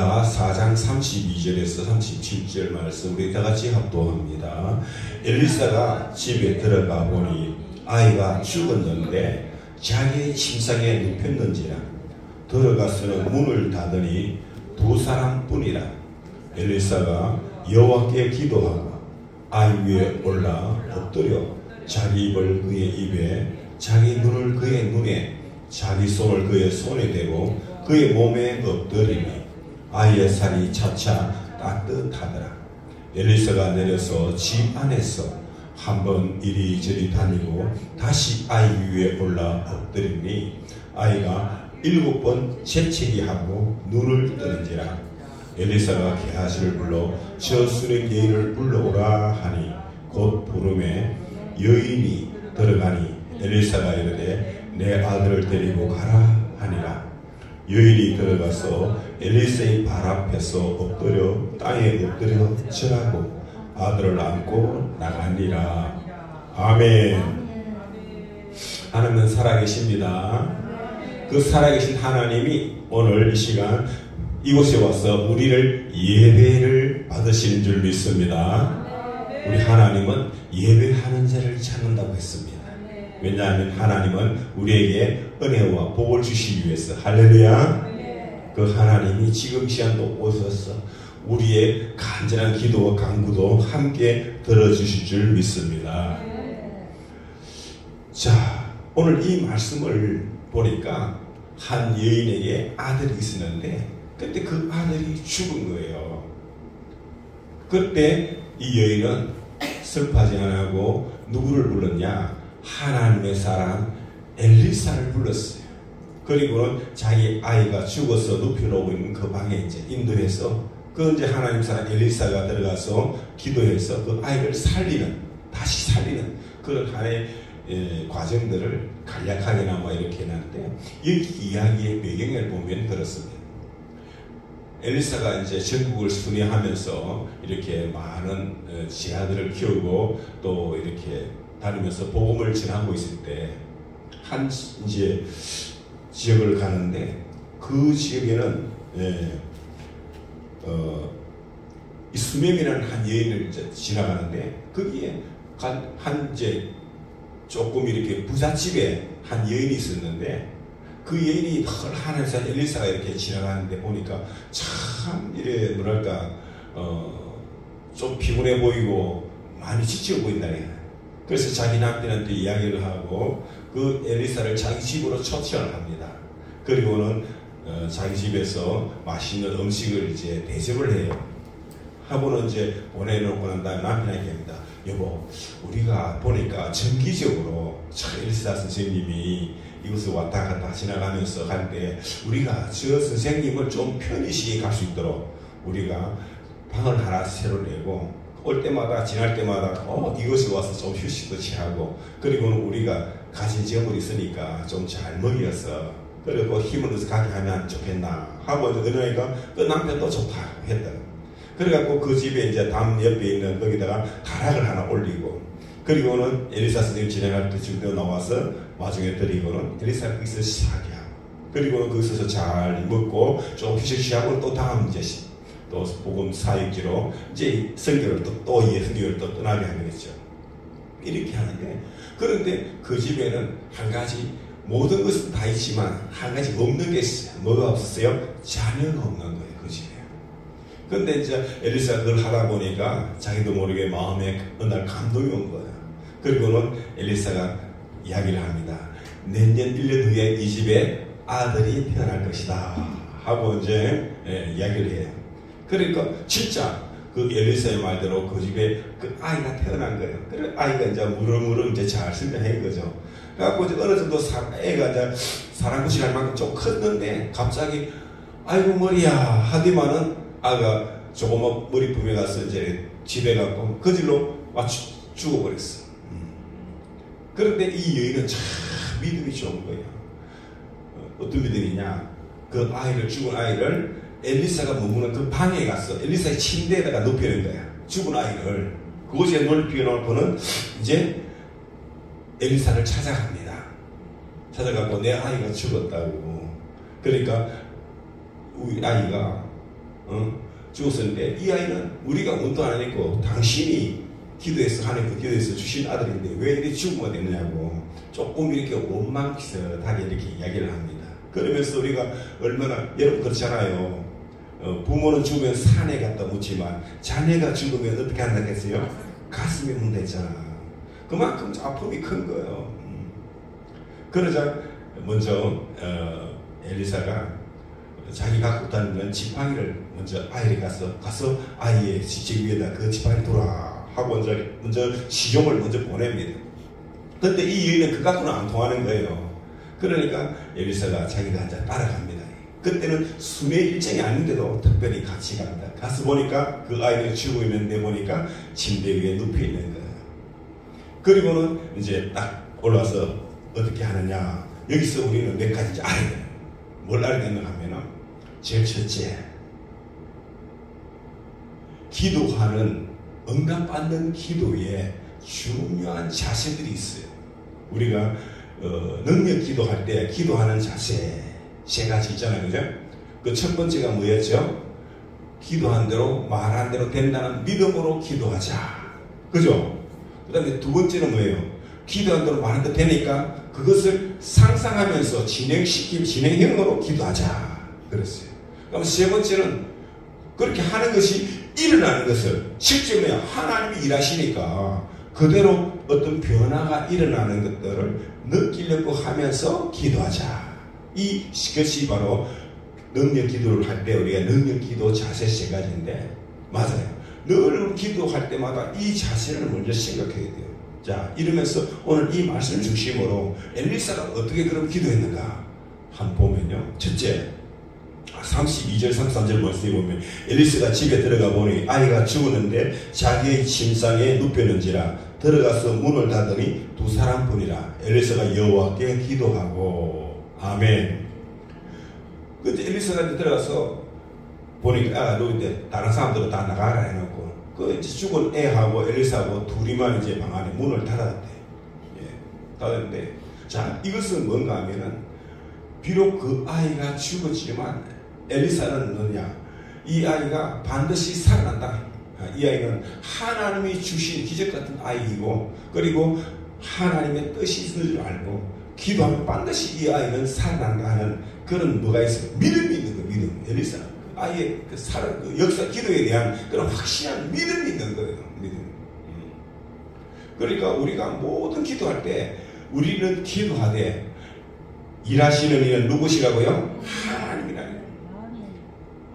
엘리사 4장 32절에서 37절 말씀 우리 다같이 합독합니다. 엘리사가 집에 들어가 보니 아이가 죽었는데 자기의 침상에 눕혔는지라. 들어가서는 문을 닫으니 두 사람뿐이라. 엘리사가 여호와께 기도하고 아이 위에 올라 엎드려 자기 입을 그의 입에, 자기 눈을 그의 눈에, 자기 손을 그의 손에 대고 그의 몸에 엎드리니 아이의 살이 차차 따뜻하더라. 엘리사가 내려서 집 안에서 한번 이리저리 다니고 다시 아이 위에 올라 엎드리니 아이가 7번 재채기 하고 눈을 뜨는지라. 엘리사가 게하시를 불러 저 수레 여인을 불러오라 하니 곧 부름에 여인이 들어가니 엘리사가 이르되 내 아들을 데리고 가라 하니라. 여인이 들어가서 엘리사의 발 앞에서 엎드려 땅에 엎드려 절하고 아들을 안고 나가니라. 아멘. 하나님은 살아계십니다. 그 살아계신 하나님이 오늘 이 시간 이곳에 와서 우리를 예배를 받으시는 줄 믿습니다. 우리 하나님은 예배하는 자를 찾는다고 했습니다. 왜냐하면 하나님은 우리에게 은혜와 복을 주시기 위해서, 할렐루야, 그 하나님이 지금 시간도 오셔서 우리의 간절한 기도와 간구도 함께 들어주실 줄 믿습니다. 자, 오늘 이 말씀을 보니까 한 여인에게 아들이 있었는데 그때 그 아들이 죽은 거예요. 그때 이 여인은 슬퍼하지 않고 누구를 불렀냐? 하나님의 사람 엘리사를 불렀어요. 그리고는 자기 아이가 죽어서 눕혀놓고 있는 그 방에 이제 인도해서 그 이제 하나님 사람 엘리사가 들어가서 기도해서 그 아이를 다시 살리는 그런 하나의 과정들을 간략하게나마 이렇게 해놨는데, 이 이야기의 배경을 보면 그렇습니다. 엘리사가 이제 전국을 순회하면서 이렇게 많은 제아들을 키우고 또 이렇게 다니면서 복음을 전하고 있을 때 한 이제 지역을 가는데 그 지역에는 이 수명이라는 한 여인을 이제 지나가는데 거기에 한 이제 조금 이렇게 부잣집에 한 여인이 있었는데 그 여인이 하나님사 엘리사가 이렇게 지나가는데 보니까 참 이래 뭐랄까 좀 피곤해 보이고 많이 지쳐 보인다. 그래서 자기 남편한테 이야기를 하고 그 엘리사를 자기 집으로 초청을 합니다. 그리고는 자기 집에서 맛있는 음식을 이제 대접을 해요. 하고는 이제 보내놓고 난 다음에 남편에게 합니다. 여보, 우리가 보니까 정기적으로 엘리사 선생님이 이곳을 왔다 갔다 지나가면서 할 때 우리가 저 선생님을 좀 편의시게 갈 수 있도록 우리가 방을 하나 새로 내고 올 때마다 지날 때마다 이곳에 와서 좀 휴식도 취하고 그리고는 우리가 가진 재물이 있으니까 좀 잘 먹여서 그리고 힘을 얻어서 가게 하면 좋겠나 하고 그러니까 그 남편도 좋다 했다. 그래갖고 그 집에 이제 담 옆에 있는 거기다가 가락을 하나 올리고 그리고는 엘리사 선생님 진행할 때 집에 나와서 마중에 드리고는 엘리사가 거기서 시작하게 하고 그리고는 거기서 잘 먹고 좀 휴식 취하고 또 다음 이제 또 복음 사역지로 이제 선교를 또 선교를 또 떠나게 하겠죠. 이렇게 하는데 그런데 그 집에는 한 가지 모든 것은 다 있지만 한 가지 없는 게 있어요. 뭐가 없었어요? 자녀가 없는 거예요. 그 집에. 근데 이제 엘리사가 그걸 하다 보니까 자기도 모르게 마음에 어느 날 감동이 온 거예요. 그리고는 엘리사가 이야기를 합니다. 내년 1년 후에 이 집에 아들이 태어날 것이다 하고 이제 이야기를 해요. 그러니까 진짜 그 엘리사의 말대로 그 집에 그 아이가 태어난 거예요. 그래 아이가 이제 무럭무럭 이제 잘 성장한 거죠. 그래갖고 이제 어느 정도 애가 이제 사랑구실할 만큼 좀 컸는데 갑자기 아이고 머리야 하더만은 아가 조그만 머리품에 가서 이제 집에 가고 그 질로 죽어버렸어. 그런데 이 여인은 참 믿음이 좋은 거예요. 어떤 믿음이냐? 그 아이를 죽은 아이를 엘리사가 머무는 그 방에 가서 엘리사의 침대에다가 눕히는 거야. 죽은 아이를 그곳에 눕혀놓고는 이제 엘리사를 찾아갑니다. 찾아가고 내 아이가 죽었다고. 그러니까 우리 아이가 죽었었는데 이 아이는 우리가 원도 안 했고 당신이 기도해서 하나님 기도해서 주신 아들인데 왜 이렇게 죽으면 됐느냐고 조금 이렇게 원망 비슷하게 이렇게 이야기를 합니다. 그러면서 우리가 얼마나 여러분 그렇잖아요. 부모는 죽으면 산에 갖다 묻지만 자녀가 죽으면 어떻게 한다고 했어요? 가슴에 묻는다 했잖아. 그만큼 아픔이 큰 거예요. 그러자 먼저 엘리사가 자기 갖고 다니는 지팡이를 먼저 아이에게 가서 아이의 지팡이 위에다 그 지팡이를 돌아 하고 먼저 시종을 먼저 보냅니다. 근데 이 여인은 그 갖고는 안 통하는 거예요. 그러니까 엘리사가 자기가 앉아 따라갑니다. 그때는 순회 일정이 아닌데도 특별히 같이 갑니다. 가서 보니까 그 아이를 쥐고 있는데 보니까 침대 위에 눕혀 있는 거예요. 그리고는 이제 딱 올라와서 어떻게 하느냐. 여기서 우리는 몇 가지 알아야 돼요. 뭘 알겠는가 하면은 제일 첫째, 기도하는 응답받는 기도에 중요한 자세들이 있어요. 우리가 능력 기도할 때 기도하는 자세 세 가지 있잖아요. 그죠? 그 첫 번째가 뭐였죠? 기도한 대로 말한 대로 된다는 믿음으로 기도하자. 그죠? 그 다음에 두 번째는 뭐예요? 기도한 대로 말한 대로 되니까 그것을 상상하면서 진행형으로 기도하자. 그랬어요. 그럼 세 번째는 그렇게 하는 것이 일어나는 것을 실제로 하나님이 일하시니까 그대로 어떤 변화가 일어나는 것들을 느끼려고 하면서 기도하자. 이것이 바로 능력 기도를 할 때 우리가 능력 기도 자세 세 가지인데 맞아요. 늘 기도할 때마다 이 자세를 먼저 생각해야 돼요. 자, 이러면서 오늘 이 말씀을 중심으로 엘리사가 어떻게 그럼 기도했는가 한번 보면요. 첫째, 32절 33절 말씀에 보면 엘리사가 집에 들어가 보니 아이가 죽었는데 자기의 침상에 눕혔는지라 들어가서 문을 닫으니 두 사람뿐이라. 엘리사가 여호와께 기도하고. 아멘. 그때 엘리사가 들어가서 보니까 너희들 다른 사람들은 다 나가라 해놓고 그 이제 죽은 애하고 엘리사하고 둘이만 이제 방 안에 문을 닫았대. 닫았는데 자, 이것은 뭔가 하면은 비록 그 아이가 죽었지만 엘리사는 뭐냐, 이 아이가 반드시 살아난다. 이 아이는 하나님이 주신 기적같은 아이이고 그리고 하나님의 뜻이 있는 줄 알고 기도하면 반드시 이 아이는 살아난다 하는 그런 뭐가 있어요. 믿음이 있는 거예요. 믿음. 엘리사는 아이의 그 역사 기도에 대한 그런 확실한 믿음이 있는 거예요. 믿음. 그러니까 우리가 모든 기도할 때 우리는 기도하되 일하시는 이는 누구시라고요? 하나님이라는.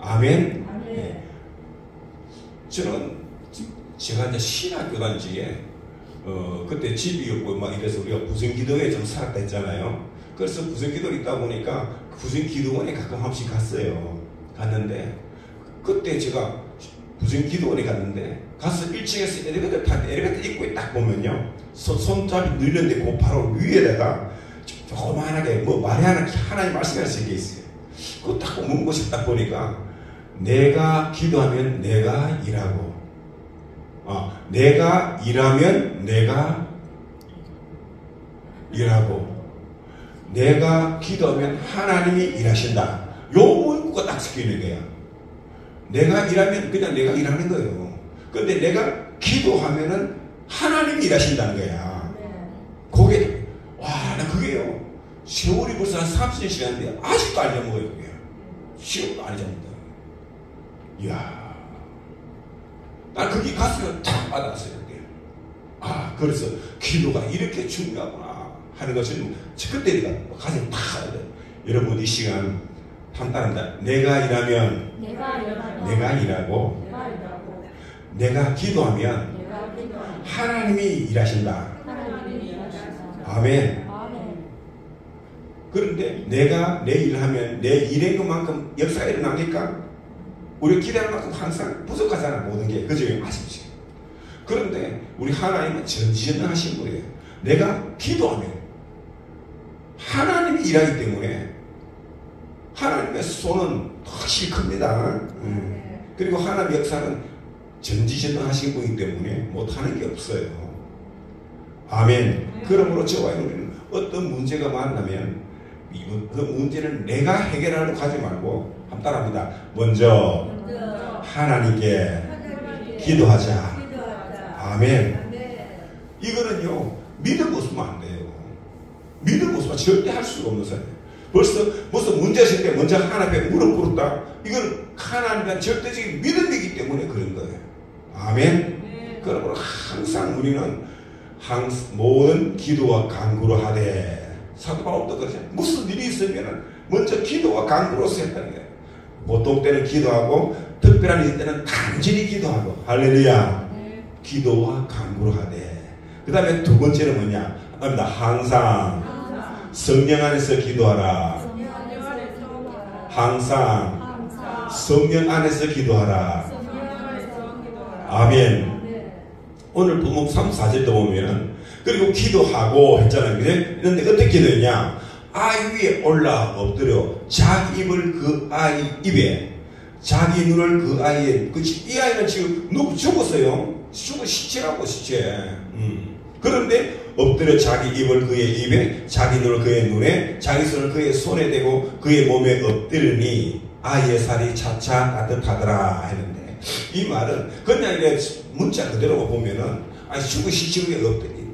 아멘. 네. 저는 제가 이제 신학교 단지에 그때 집이 없고 막 이래서 우리가 구성기도회에 좀 살았다 했잖아요. 그래서 구성기도를 있다 보니까 구성기도원에 가끔 한 번씩 갔어요. 갔는데 그때 제가 구성기도원에 갔는데 가서 1층에서 엘리베이터 탈 때 엘리베이터 입구에 딱 보면요, 손잡이 눌렸는데 그 바로 위에다가 조그만하게 뭐 말이 하나님 말씀이 쓰여 있어요. 그거 딱 문 곳에 딱 보니까 내가 기도하면 내가 일하고, 내가 일하면 내가 일하고, 내가 기도하면 하나님이 일하신다. 요 문구가 딱 적혀 있는 거야. 내가 일하면 그냥 내가 일하는 거예요. 근데 내가 기도하면은 하나님이 일하신다는 거야. 그게 나 그게요. 세월이 벌써 한 30년 지났는데 아직도 안 잊어먹어요. 그게 시험도 안 잊어먹는다. 이야, 난 거기 갔으면 탁 받았어요. 그때. 그래서 기도가 이렇게 중요하구나 하는 것을 그때 내가 가슴 탁 하는데, 여러분 이 시간 한따른다. 내가 일하면 내가 일하고, 내가 기도하면 하나님이 일하신다. 아멘. 그런데 내가 내 일을 하면 내 일의 그만큼 역사가 일어납니까? 우리가 기대하는 만큼 항상 부족하잖아. 모든 게. 그죠? 아십시오. 그런데 우리 하나님은 전지전능하신 분이에요. 내가 기도하면 하나님이 일하기 때문에 하나님의 손은 확실히 큽니다. 그리고 하나님의 역사는 전지전능하신 분이기 때문에 못하는 게 없어요. 아멘. 그러므로 저와 우리는 어떤 문제가 만나면 그 문제는 내가 해결하려고 하지 말고 한번 따라합니다. 먼저 하나님께 기도하자. 아멘. 이거는요, 믿음 없으면 안 돼요. 믿음 없으면 절대 할 수가 없는 사람이에요. 벌써 무슨 문제가 생길 때 먼저 하나님께 무릎 꿇었다. 이건 하나님의 절대적인 믿음이기 때문에 그런 거예요. 아멘. 그러므로 항상 우리는 모든 기도와 간구로 하되, 사도 바울도 그러잖아요. 무슨 일이 있으면 먼저 기도와 간구로서 했다는 거예요. 보통 때는 기도하고 특별한 일 때는 간절히 기도하고, 할렐루야. 기도와 간구로 하되, 그 다음에 두 번째는 뭐냐? 항상 성령 안에서 기도하라. 항상 성령 안에서 기도하라. 아멘. 오늘 본문 3, 4절도 보면은, 그리고 기도하고 했잖아요. 그런데 어떻게 기도했냐? 아이 위에 올라 엎드려 자기 입을 그 아이 입에, 자기 눈을 그 아이에, 이 아이는 지금 누구 죽었어요. 죽은 시체라고, 시체. 그런데 엎드려 자기 입을 그의 입에, 자기 눈을 그의 눈에, 자기 손을 그의 손에 대고 그의 몸에 엎드리니 아이의 살이 차차 따뜻하더라 했는데, 이 말은 그냥 이제 문자 그대로 보면은 죽은 시체 위에 엎드리,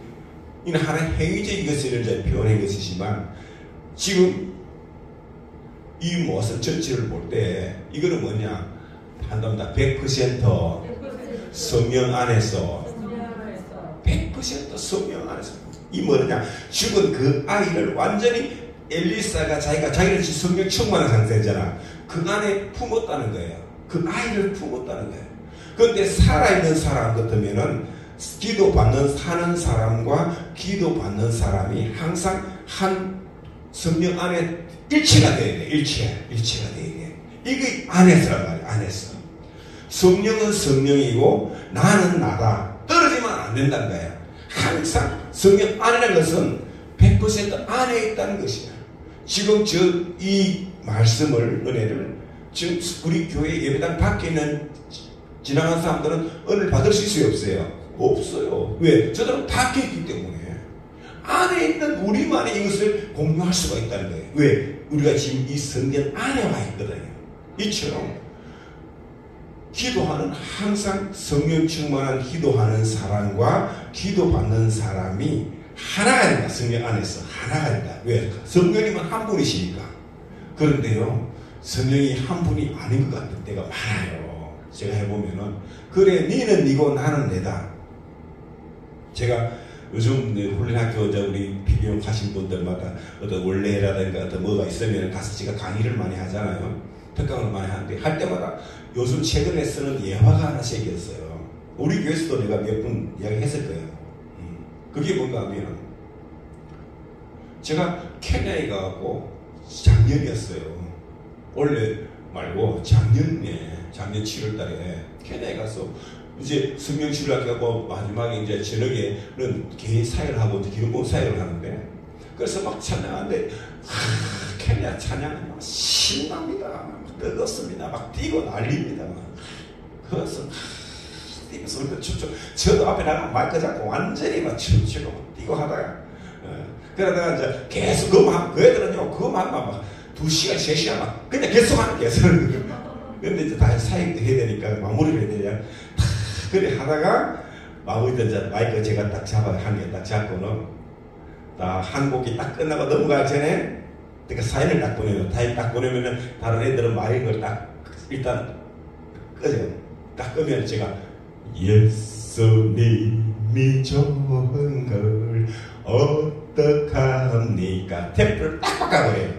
이는 하나의 행위적인 것을 이제 표현한 것이지만, 지금 이 모습 전체를 볼 때 이거는 뭐냐? 한답니다. 100% 성령 안에서, 100% 성령 안에서. 이 뭐냐? 죽은 그 아이를 완전히 엘리사가 자기를 성령 충만한 상태잖아. 그 안에 품었다는 거예요. 그 아이를 품었다는 거예요. 그런데 살아있는 사람 같으면은 사는 사람과 기도받는 사람이 항상 성령 안에 일치가 돼야 돼. 일치가 돼야 돼. 이게 안에서란 말이야. 안에서. 성령은 성령이고 나는 나다. 떨어지면 안 된다는 거야. 항상 성령 안이라는 것은 100% 안에 있다는 것이야. 지금 이 말씀을, 은혜를 지금 우리 교회 예배당 밖에 있는 지나간 사람들은 은혜를 받을 수 있어요, 없어요? 없어요. 왜? 저들은 밖에 있기 때문에. 안에 있는 우리만이 이것을 공유할 수가 있다는 거예요. 왜? 우리가 지금 이 성전 안에 와 있거든요. 이처럼 기도하는, 항상 성령 충만한 기도하는 사람과 기도받는 사람이 하나가 된다. 성령 안에서 하나가 된다. 왜? 성령님은 한 분이시니까. 그런데요, 성령이 한 분이 아닌 것 같은 때가 많아요. 제가 해보면은, 그래, 니는 니고 나는 내다. 제가 요즘 훈련학교 우리 비디오 가신 분들마다 어떤 원래라든가 어떤 뭐가 있으면 가서 제가 강의를 많이 하잖아요. 특강을 많이 하는데, 할 때마다 요즘 최근에 쓰는 예화가 하나씩 있어요. 우리 교회에서도 내가 몇 분 이야기했을 거예요. 그게 뭔가 하면, 제가 케냐에 가고 작년이었어요. 원래 말고 작년 7월 달에 케냐에 가서 이제 성령치료를 하고 마지막에 이제 저녁에는 개인 사역을 하고 이제 기독교 사역을 하는데, 그래서 막 찬양하는데, 케냐 찬양이 막 신납니다. 막 뜨겁습니다. 막 뛰고 난립니다. 막. 그래서 뛰면서 우리도 춤추, 저도 앞에 나가면 마이크 잡고 완전히 막 춤추고 막 뛰고 하다가, 그러다가 이제 계속 그 애들은요, 그거만 막 2시간, 3시간 막 그냥 계속 하는 계속. 근데 이제 다 사역도 해야 되니까 마무리를 해야 되냐. 그래 하다가 마무리 이제 마이크 제가 딱 한 개 딱 잡고는 한 곡이 딱 끝나고 넘어가기 전에 그러니까 사인을 딱 보내요. 사인 딱 보내면은 다른 애들은 마이크를 딱 일단 끄죠. 딱 끄면 제가 예수님이 좋은 걸 어떡합니까? 템포를 딱 바꿔버려요.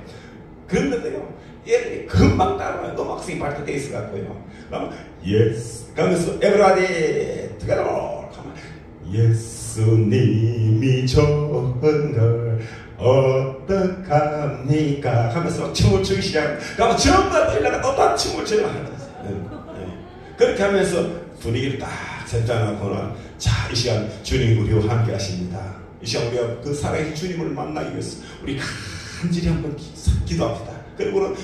그런데요, 얘들이 금방 따라와요. 음악성이 발달되어 있어갖고요. 그러면 예스 그러면서 everybody together 가면 예수님이 좋은 걸 어떡합니까? 하면서 막 춤을 추기 시작. 그러면 전부 다 일어나가 또 다 춤을 추려 하는 거죠. 그렇게 하면서 분위기를 딱 전달하거나, 자, 이 시간 주님 우리와 함께 하십니다. 이 시간 우리가 그 살아계신 주님을 만나기 위해서 우리 간절히 한번 기도합시다. 그리고는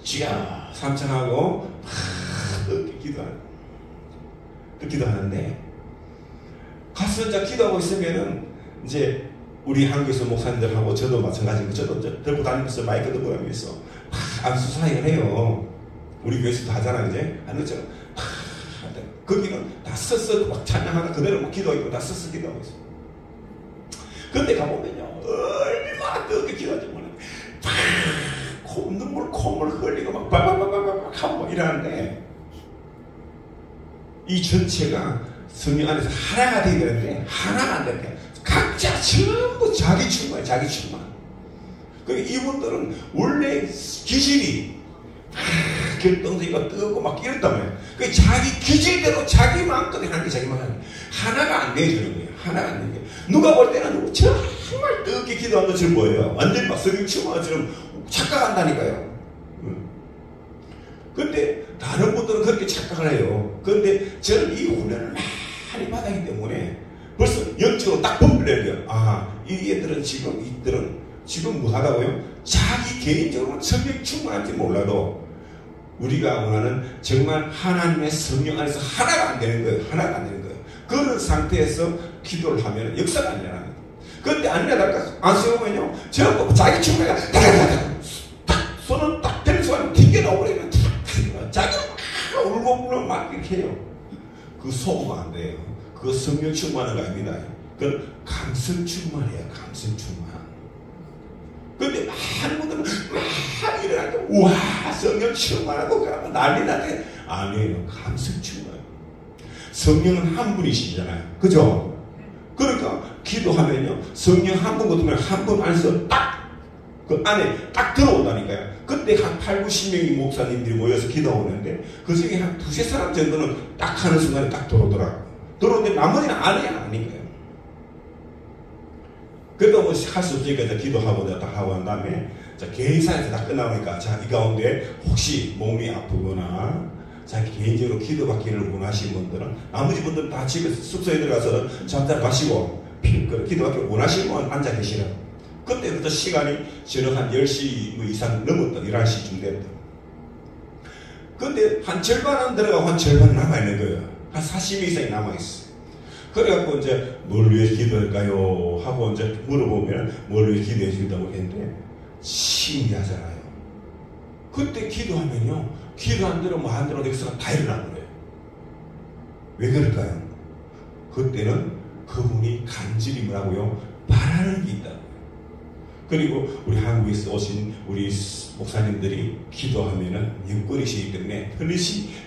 주야 삼창하고 기도하는데, 가서 이제 기도하고 있으면은 이제 우리 한국에서 목사님들하고 저도 마찬가지고, 저도 들고 다니면서 마이크 들고 다니면서 안수 사역을 해요. 우리 교회에서도 하잖아, 이제. 안 그렇죠? 거기는 다 서서 막 찬양하다 그대로 막 기도하고 다 서서 기도하고 있어요. 그런데 가보면요, 얼마나 뜨겁게 기도하지 몰라요. 눈물 콧물 흘리고 막 바바바바박 하고 막 이러는데, 이 전체가 성령 안에서 하나가 되어야 되는데 하나가 안 되는데 각자 전부 자기 충만, 자기 충만. 그러니까 이분들은 원래 기질이 결동적이고 뜨겁고 막 이랬단 말이에요. 그 자기 기질대로 자기 마음껏 하는 게 자기 마음이 하나가 안 되어주는 거예요. 하나가 안 되는 거예요. 누가 볼 때는 정말 뜨겁게 기도한 것처럼 보여요. 완전히 막 성령 충만한 것처럼 착각한다니까요. 근데 다른 분들은 그렇게 착각을 해요. 그런데 저는 이 훈련을 많이 받았기 때문에 벌써 영적으로 딱 분별해요. 아, 이 애들은 지금 뭐 하다고요? 자기 개인적으로 성령 충만한지 몰라도 우리가 원하는 정말 하나님의 성령 안에서 하나가 안 되는 거예요. 하나가 안 되는 거예요. 그런 상태에서 기도를 하면 역사가 안 일어나는 거예요. 그런데 아니라 안 세우면요, 전부 자기 충만이가 딱 손을 딱 대는 순간 튕겨나오버리면 자기는 막 울고 막 이렇게 해요. 그 속으면 안 돼요. 그거 성령 충만한 거 아닙니다. 그건 감성 충만이에요. 감성 충만. 근데 많은 분들은 막 일어나니까 우와 성령 충만하고 그러면 난리 나게 아니에요. 감성 충만. 성령은 한 분이시잖아요. 그죠? 그러니까 기도하면요, 성령 한 분 같으면 한 분 안에서 딱 그 안에 딱 들어온다니까요. 그때 한 8, 90명의 목사님들이 모여서 기도하는데 그 중에 한 두세 사람 정도는 딱 하는 순간에 딱 들어오더라고요. 들어오는데 나머지는 안 해야 아니까요. 그래도 뭐 할 수 없으니까 기도하고 다 하고 한 다음에 자, 개인사에서 다 끝나니까 자, 이 가운데 혹시 몸이 아프거나 자기 개인적으로 기도받기를 원하시는 분들은 나머지 분들은 다 집에 숙소에 들어가서 잠깐 마시고 기도받기를 원하시는 분은 앉아 계시라. 그때부터 시간이 저는 한 10시 이상 넘었다. 11시쯤 됐다. 근데 한 절반은 들어가고 한 절반은 남아있는 거예요. 한 40명 이상이 남아있어요. 그래갖고 이제 뭘 위해 기도할까요? 하고 이제 물어보면 뭘 위해 기도해 준다고 했는데 신기하잖아요. 그때 기도하면요, 기도한 대로 뭐 한 대로 역사가 다 일어나는 거예요. 왜 그럴까요? 그때는 그분이 간절히 뭐라고요? 바라는 게 있다고요. 그리고 우리 한국에서 오신 우리 목사님들이 기도하면은 영권이시기 때문에 편히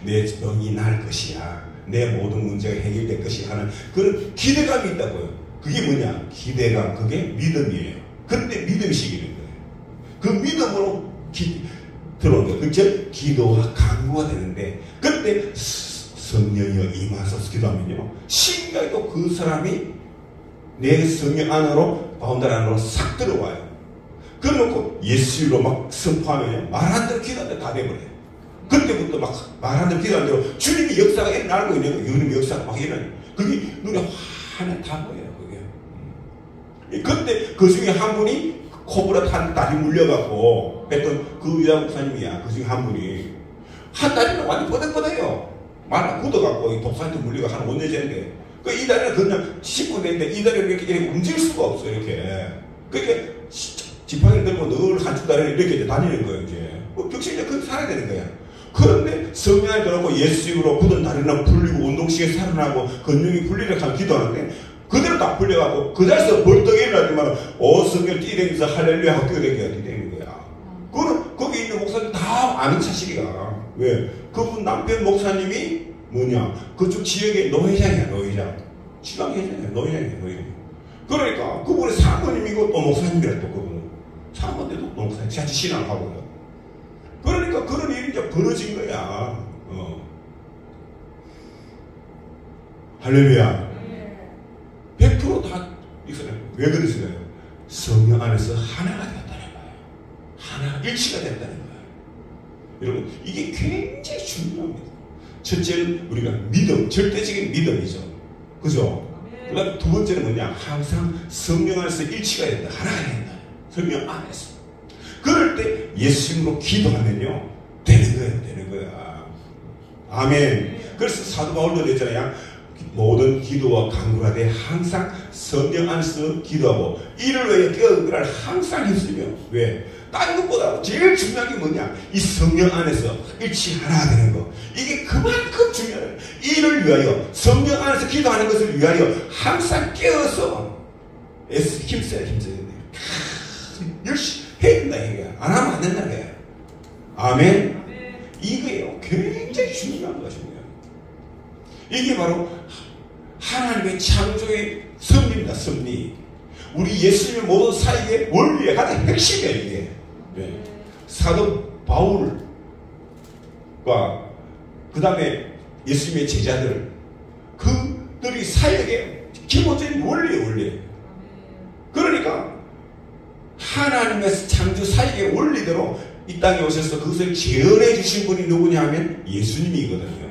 내 병이 나을 것이야, 내 모든 문제가 해결될 것이야 하는 그런 기대감이 있다고요. 그게 뭐냐? 기대감, 그게 믿음이에요. 그때 믿음이 시기는 거예요. 그 믿음으로 들어온 거예요. 즉 기도와 간구가 되는데 그때 성령이여 임하소서 기도하면요, 신기하게도 그 사람이 내 성령 안으로 바운다리 안으로 싹 들어와요. 그래놓고 예수로 막 선포하면요, 말한 대로 기도하는데 다 돼버려요. 그때부터 막 말한 대로 기도하는 대로 주님이 역사가 일어나고 있는 거예요. 주님의 역사가 막 일어나요. 그게 눈에 환히 다 보여요. 그게. 그때 그 중에 한 분이 코브라 탄 다리 물려갖고 했던 그 유다 목사님이야. 그 중에 한 분이 한 다리는 완전 뻗어요. 말 굳어갖고 독사한테 물리가 한 5년 전인데 이 다리는 그냥 씹고 되는데 이 다리를 이렇게 움직일 수가 없어요. 이렇게. 그렇게 지팡이를 들고 늘 한쪽 다리를 이렇게 다니는 거예요. 이제 격식이 그렇게 살아야 되는 거야. 그런데 성령이 들어가고 예수님으로 굳은 다리는 풀리고 운동시에 살아나고 근육이 풀리려 하면 기도하는데 그대로 다 풀려가고 그 자리에서 벌떡 일어나지만 성경을 뛰댕기면서 할렐루야 하고 뛰댕기는 거야. 그거는 거기 있는 목사님 다 아는 사실이야. 왜? 그분 남편 목사님이 뭐냐? 그쪽 지역의 노회장이야. 노회장. 지방회장이야. 노회장이야. 그러니까 그분의 사모님이고 또 목사님이라 또 그분은 사모님도 목사님 같이 신앙을 하고요. 그러니까 그런 일이 이제 벌어진 거야. 할렐루야. 100% 다 있어요. 왜 그러시나요? 성령 안에서 하나가 됐다는 거예요. 하나 일치가 됐다는 거예요. 여러분, 이게 굉장히 중요합니다. 첫째는 우리가 믿음, 절대적인 믿음이죠. 그죠? 그 다음에 두 번째는 뭐냐? 항상 성령 안에서 일치가 된다. 하나가 된다. 성령 안에서. 그럴 때 예수님으로 기도하면요, 되는 거예요. 되는 거야. 아멘. 그래서 사도 바울도 그랬잖아요. 모든 기도와 간구가 돼 항상 성령 안에서 기도하고 이를 위해 깨어날 항상 힘쓰며. 왜? 다른 것보다 제일 중요한 게 뭐냐? 이 성령 안에서 일치 하나 되는 거. 이게 그만큼 중요한 거예요. 이를 위하여 성령 안에서 기도하는 것을 위하여 항상 깨어서 힘써야 돼요. 열심히 해야 된다 이거야. 안 하면 안 된다는 거야. 아멘. 이거예요. 굉장히 중요한 것입니다. 이게 바로 하나님의 창조의 섭리입니다. 섭리. 우리 예수님의 모든 사역의 원리의 가장 핵심이에요. 이게. 네. 사도 바울과 그 다음에 예수님의 제자들, 그들이 사역의 기본적인 원리예요. 그러니까 하나님의 창조 사역의 원리대로 이 땅에 오셔서 그것을 재현해 주신 분이 누구냐 하면 예수님이거든요.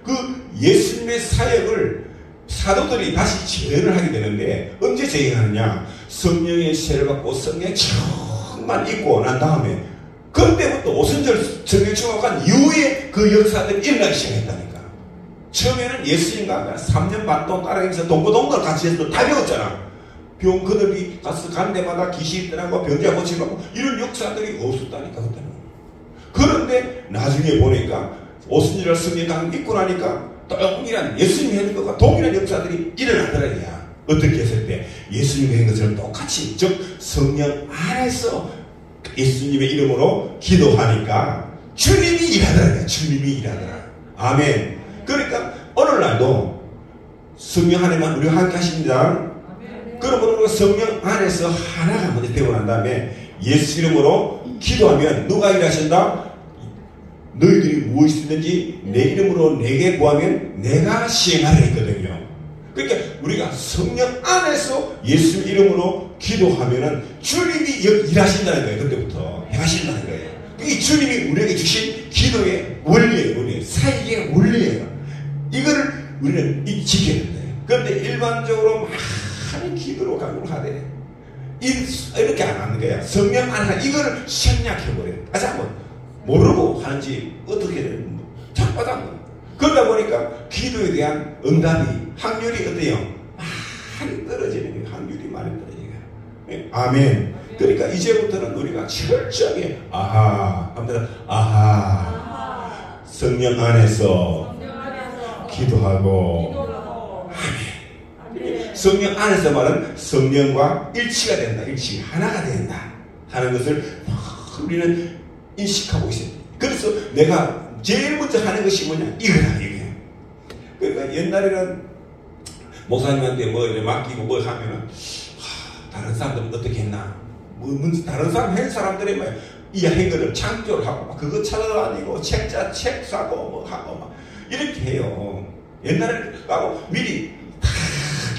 그 예수님의 사역을 사도들이 다시 재현을 하게 되는데 언제 재현하느냐? 성령의 세를 받고 성령의 충만 입고 난 다음에 그때부터 오순절 성령 충만한 이후에 그 역사들이 일어나기 시작했다니까. 처음에는 예수님과 3년 반 동안 따라다니면서 동고동락을 같이 해서 다 배웠잖아. 병 그들이 가서 간 데마다 귀신이 떠나고 병자 고치고 이런 역사들이 없었다니까 그때는. 그런데 나중에 보니까 오순절 성령 강림 입고 나니까 동일한 예수님이 하는 것과 동일한 역사들이 일어나더라고요. 어떻게 했을 때 예수님이 한 것처럼 똑같이 즉 성령 안에서 예수님의 이름으로 기도하니까 주님이 일하더라고요. 주님이 일하더라. 아멘. 그러니까 오늘날도 성령 안에만 우리와 함께 하십니다. 그러므로 성령 안에서 하나가 먼저 되고 난 다음에 예수 이름으로 기도하면 누가 일하신다? 너희들이 무엇이든지 내 이름으로 내게 구하면 내가 시행하려 했거든요. 그러니까 우리가 성령 안에서 예수 이름으로 기도하면은 주님이 일하신다는 거예요. 그때부터 행하신다는 거예요. 이 주님이 우리에게 주신 기도의 원리예요. 사역의 원리예요. 이거를 우리는 지켜야 된다. 그런데 일반적으로 많은 기도로 강구를 하되 이렇게 안 하는 거야. 성령 안에 이거를 생략해버려요. 다시 한번 모르고 하는지 어떻게든 착바닥. 그러다 보니까 기도에 대한 응답이 확률이 어때요? 많이 떨어지는 거예요. 확률이 많이 떨어지는 거예요. 아멘. 그러니까 이제부터는 우리가 철저하게 합니다. 성령 안에서 기도하고 아멘. 성령 안에서 말은 성령과 일치가 된다. 일치 하나가 된다 하는 것을 우리는 인식하고 있어요. 그래서 내가 제일 먼저 하는 것이 뭐냐? 이거야. 그러니까 옛날에는 목사님한테 뭐 이렇게 맡기고 뭐 하면은 다른 사람들은 어떻게 했나? 다른 사람 한 사람들이 뭐 이한 거를 창조를 하고 그거 찾아다니고 책 사고 뭐 하고 막 이렇게 해요. 옛날에 하고 미리 다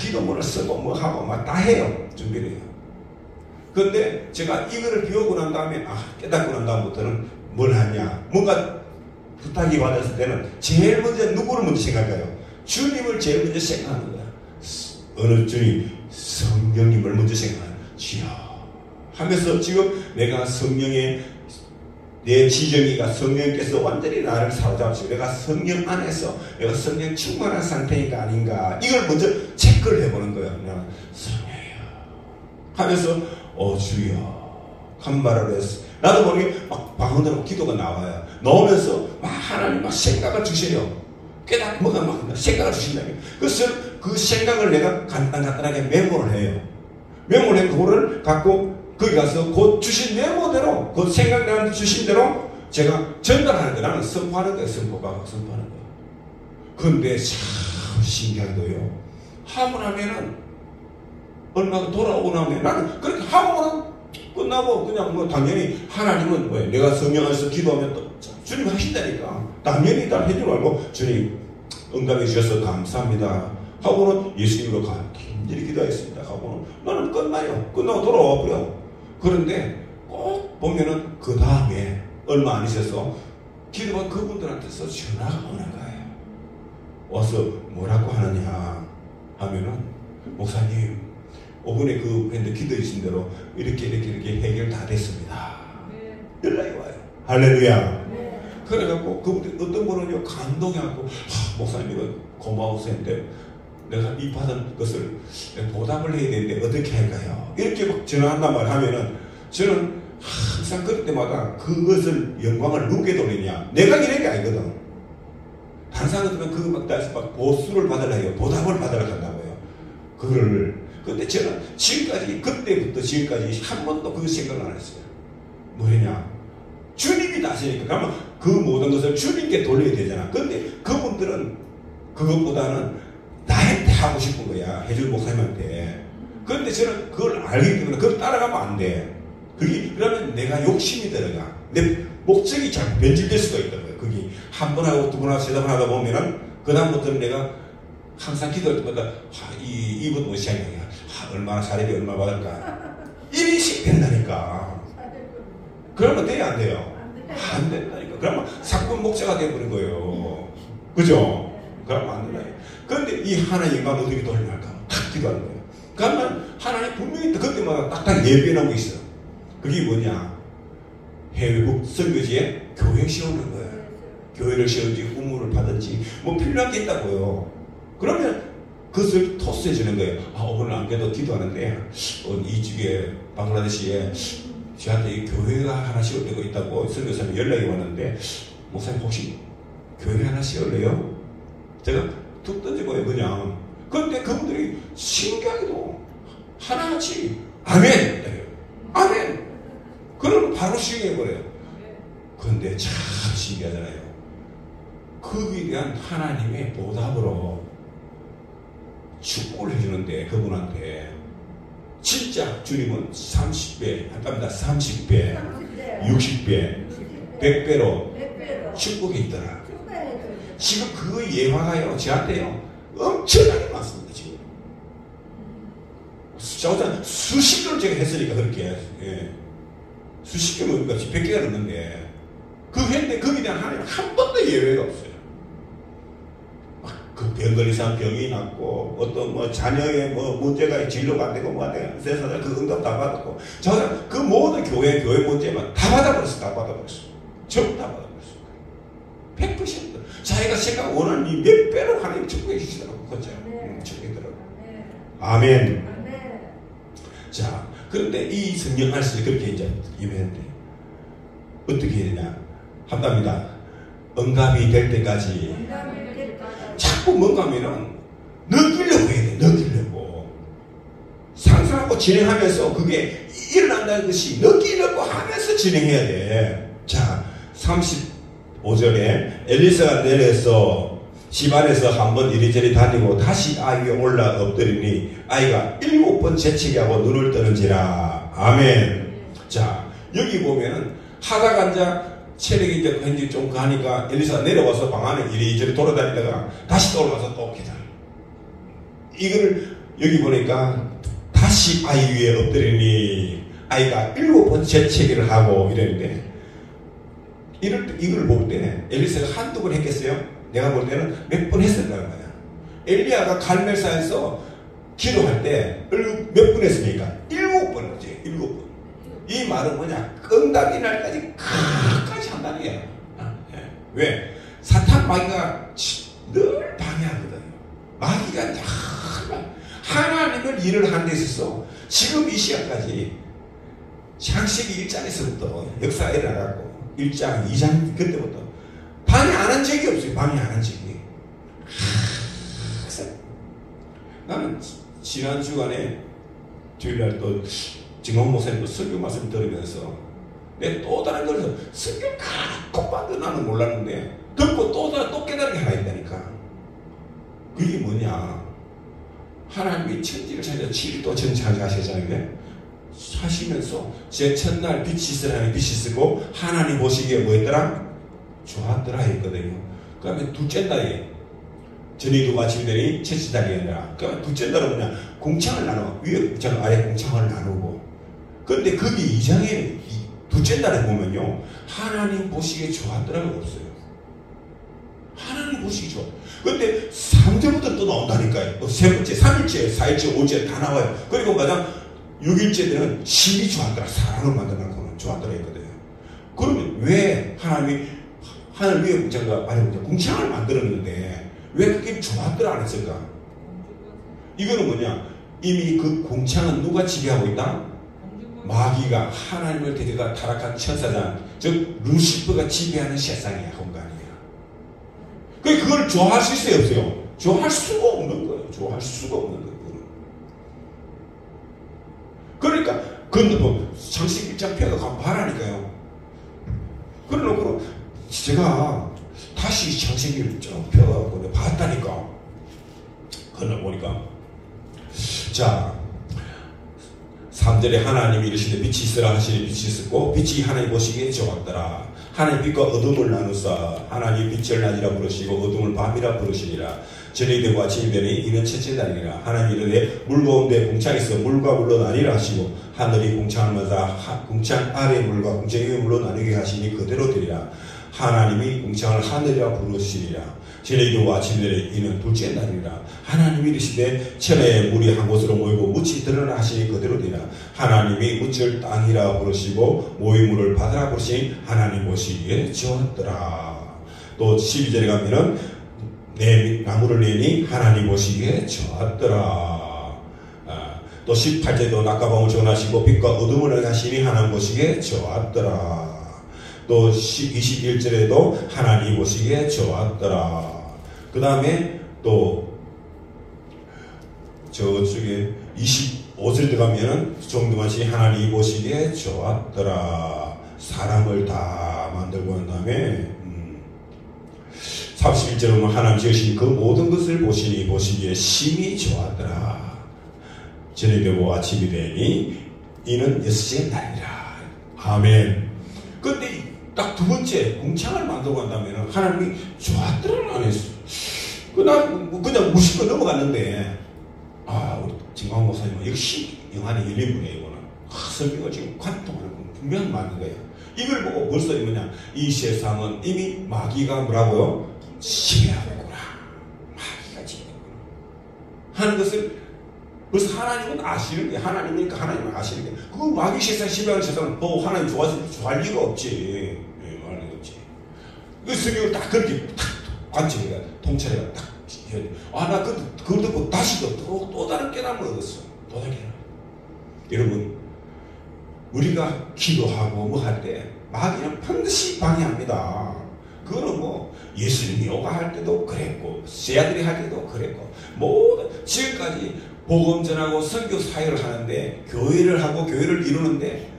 기도문을 쓰고 뭐 하고 막 다 해요. 준비를 해요. 그런데 제가 이거를 배우고 난 다음에 깨닫고 난 다음부터는 뭘 하냐? 뭔가 부탁이 받았을 때는 제일 먼저 누구를 먼저 생각해요? 주님을 제일 먼저 생각하는 거야. 어느 주님? 성령님을 먼저 생각하는 주여 하면서 지금 내가 성령의 내 지정이가 성령께서 완전히 나를 사로잡으시고 내가 성령 안에서 내가 성령 충만한 상태인가 아닌가 이걸 먼저 체크를 해보는 거예요. 그냥 성령이여 하면서 주여 한 말을 했어. 나도 모르게 막 방언으로 기도가 나와요. 나오면서 막 하나님 막 생각을 주시려 깨닫고 뭐가 막 생각을 주신다며. 그래서 그 생각을 내가 간단하게 메모를 해요. 메모를 해 그거를 갖고 거기 가서 곧 주신 메모대로 그 생각 나한테 주신 대로 제가 전달하는 거예요. 나는 선포하는 거예요. 선포하는 거예요. 그런데 참 신기하도요. 하고 나면은 얼마가 돌아오고 나면 나는 그렇게 하고는 끝나고 그냥 뭐 당연히 하나님은 왜 내가 성령 안에서 기도하면 또 주님 하신다니까 당연히 다 해주지 말고 주님 응답해 주셔서 감사합니다 하고는 예수님으로 간절히 기도하겠습니다 하고는 나는 끝나요. 끝나고 돌아와 버려. 그런데 꼭 보면은 그 다음에 얼마 안 있어서 기도한 그분들한테서 전화가 오는 거예요. 와서 뭐라고 하느냐 하면은 목사님 5분에 그 했는데 기도해 주신 대로 이렇게 해결 다 됐습니다. 연락이 와요. 할렐루야. 그래갖고 그분들 어떤 분은요 감동해갖고 목사님 이거 고마우세요. 내가 이 받은 것을 보답을 해야 되는데 어떻게 할까요? 이렇게 막 전화한단 말 하면은 저는 항상 그럴 때마다 그것을 영광을 누구게 돌리냐? 내가 이런 게 아니거든. 다른 사람들은 막 보수를 받으려 해요. 보답을 받으려 한다고요. 근데 저는 지금까지, 그때부터 지금까지 한 번도 그 생각을 안 했어요. 뭐냐? 주님이 다스리니까. 그러면 그 모든 것을 주님께 돌려야 되잖아. 근데 그분들은 그것보다는 나한테 하고 싶은 거야. 해줄 목사님한테. 그런데 저는 그걸 알기 때문에 그걸 따라가면 안 돼. 그러면 내가 욕심이 들어가. 내 목적이 잘 변질될 수가 있다고요. 그게 한 번 하고 두 번 하고 세 번 하다 보면은 그다음부터는 내가 항상 기도할 때마다 이분 못시하냐. 얼마나 사례비 얼마 받을까. 이리씩 된다니까. 그러면 돼야 안 돼요? 안 된다니까. 그러면 사건 목자가 되어버린 거예요. 그죠? 그러면 안 된다니까. 그런데 이 하나님만 어떻게 돌려날까? 탁 기도하는 거예요. 그러면 하나님 분명히 그때마다 딱딱 예배하고 있어. 그게 뭐냐? 해외국 설교지에 교회 세우는 거예요. 교회를 세우든지 우물을 받든지 뭐 필요한 게 있다고요. 그러면 그것을 토스해 주는 거예요. 오늘 안 그래도 기도하는데 이쪽에 방글라데시에 저한테 이 교회가 하나 세울 데가 있다고 설교사님이 연락이 왔는데 목사님 혹시 교회 하나 세울래요? 제가 툭 던지고요 그냥. 그런데 그분들이 신기하게도 하나같이 아멘! 아멘! 그러면 바로 시행해버려요. 그런데 참 신기하잖아요. 거기에 대한 하나님의 보답으로 축복을 해주는데 그분한테 진짜 주님은 30배, 합니다. 30배, 60배, 100배로 축복이 있더라. 지금 그 예화가요, 저한테요, 엄청나게 많습니다, 지금. 수십 개를 제가 했으니까, 그렇게. 예. 수십 개면 뭡니까? 100개가 넘는데. 그 했는데, 거기에 대한 하나님 한 번도 예외가 없어요. 그 병 걸린 사람 병이 났고, 어떤 뭐 자녀의 뭐 문제가 진료가 안 되고, 뭐 안 되고, 세상에 그 응답 다 받았고, 저는 그 모든 교회 문제만 다 받아버렸어, 다 받아버렸어. 전부 다 받아버렸어. 100%. 자기가 생각 원하는 이 몇 배로 하나님 축복해 주시더라고, 그죠? 축복해더라고. 아멘. 자, 그런데 이 성경 말씀이 그렇게 이제 임했는데, 어떻게 해야 되냐? 한답니다. 응답이 될 때까지. 자꾸 뭔가 하면은 넘기려고 해야 돼. 넘기려고. 상상하고 진행하면서 그게 일어난다는 것이 넘기려고 하면서 진행해야 돼. 자, 35절에 엘리사가 내려서 집안에서 한번 이리저리 다니고 다시 아이 위에 올라 엎드리니 아이가 7번 재채기하고 눈을 뜨는지라. 아멘. 자, 여기 보면은 하다가 앉아 체력이 이제 굉장히 좀 가니까 엘리사가 내려와서 방 안에 이리저리 돌아다니다가 다시 올라가서 또 기다. 이걸 여기 보니까 다시 아이 위에 엎드리니 아이가 7번 재채기를 하고 이랬는데 이걸 볼 때 엘리사가 한두 번 했겠어요? 내가 볼 때는 몇 번 했을 거란 말이야. 엘리야가 갈멜산에서 기도할 때 몇 번 했습니까? 7번이지. 7번. 이 말은 뭐냐? 응답이 날까지 끝까지 한다는 거야. 왜? 사탄 마귀가 늘 방해하거든요. 마귀가 하나님을 일을 하는 데 있어서 지금 이 시간까지 창세기 1장에서부터 역사가 일어나고 1장, 2장 그때부터 방해 안 한 적이 없어요. 방해 안 한 적이. 나는 지난 주간에 주일날 또 정원 목사님도 설교 말씀 들으면서 내 또 다른 걸 설교 갖고 봐도 나는 몰랐는데 듣고 또 깨달은 게 하나 있다니까. 그게 뭐냐? 하나님이 천지를 찾아 7일 정착하셨잖아요. 하시면서 제 첫날 빛이 있으라니 빛이 쓰고 하나님 보시기에 뭐 했더라? 좋았더라 했거든요. 그 다음에 둘째 날에 저녁도 아침이 되니 첫째 날이었더라. 그 다음에 둘째 날은 뭐냐? 공창을 나누고 위에 공창 아래 공창을 나누고. 그런데 거기 2장에 둘째 날에 보면요 하나님 보시기에 좋았더라가 없어요. 하나님 보시기 좋아. 그런데 3절부터 또 나온다니까요. 세 번째, 3일째, 4일째, 5일째 다 나와요. 그리고 가장 6일째 되는 심히 좋았더라. 사랑을 만들어놓고는 좋았더라 했거든요. 그러면 왜 하나님이 하늘 위에 공창과 아래 공창을 만들었는데 왜 그게 좋았더라 안 했을까? 이거는 뭐냐? 이미 그 공창은 누가 지배하고 있다? 마귀가 하나님을 데려가 타락한 천사장, 즉 루시퍼가 지배하는 세상이야, 공간이야. 그걸 좋아할 수 있어요, 없어요? 좋아할 수가 없는 거예요. 좋아할 수가 없는 거예요. 그러니까 그건 뭐 창세기 1장 펴가 간파하라니까요. 그러놓고 제가 다시 창세기를 쭉 펴가지고 봤다니까. 그러나 보니까 자 3절에 하나님이 이르시되 빛이 있으라 하시니 빛이 있었고 빛이 하나님 보시기에 좋았더라. 하나님 빛과 어둠을 나누사 하나님 빛을 낮이라 부르시고 어둠을 밤이라 부르시니라. 저녁이 되고 아침이 되니 이는 첫째 날이니라. 하나님이 이르되 물 가운데 궁창이 있어 물과 물로 나뉘라 하시고 하늘이 궁창마다 궁창 아래 물과 궁창 위의 물로 나뉘게 하시니 그대로 되리라. 하나님이 궁창을 하늘이라 부르시니라. 저녁이 되고 아침이 되니 이는 둘째 날이니라. 하나님이 이르시되 천하에 물이 한 곳으로 모이고 묻이 드러나 하시니 그대로 되리라. 하나님이 묻을 땅이라 부르시고 모인 물을 바다라 부르시니 하나님 보시기에 좋았더라. 또 12절에 가면은 내 나무를 내니 하나님 보시기에 좋았더라. 또 18절에도 낮과 밤을 정하시고 빛과 어둠을 하시니 하나님 보시기에 좋았더라. 또 21절에도 하나님 보시기에 좋았더라. 그 다음에 또 저쪽에 25절에 들어가면은 정등하시니 하나님 보시기에 좋았더라. 사람을 다 만들고 난 다음에 31절에 보면 하나님 지으신 그 모든 것을 보시니 보시기에 심히 좋았더라. 저녁이 되고 아침이 되니 이는 여섯째 날이라. 아멘. 근데 딱 두 번째 궁창을 만들고 한다면 하나님이 좋았더라는 안 했어. 그냥 무심코 넘어갔는데 우리 진광 목사님은 역시 영안이 열린 분이에요. 이거는 성경을 지금 관통하는 건 분명히 맞는 거예요. 이걸 보고 벌써 뭐냐, 이 세상은 이미 마귀가 뭐라고요? 지배하는구나. 마귀가 지배하는구나 하는 것을 벌써 하나님은 아시는 게, 하나님이니까 하나님은 아시는 게, 그 마귀 세상 지배하는 세상은 또 하나님 좋아할 리가 없지. 좋아할 리가 없지. 그 성경을 딱 그렇게 딱 관점해가 통찰해가 딱 해야 돼. 나 그걸 듣고 다시 또 다른 깨달음을 얻었어. 또 다른 깨달음. 여러분, 우리가 기도하고 뭐 할 때 마귀는 반드시 방해합니다. 그거는 뭐 예수님이 요가할 때도 그랬고 제자들이 할 때도 그랬고 모든 지금까지 복음 전하고 선교 사역을 하는데 교회를 하고 교회를 이루는데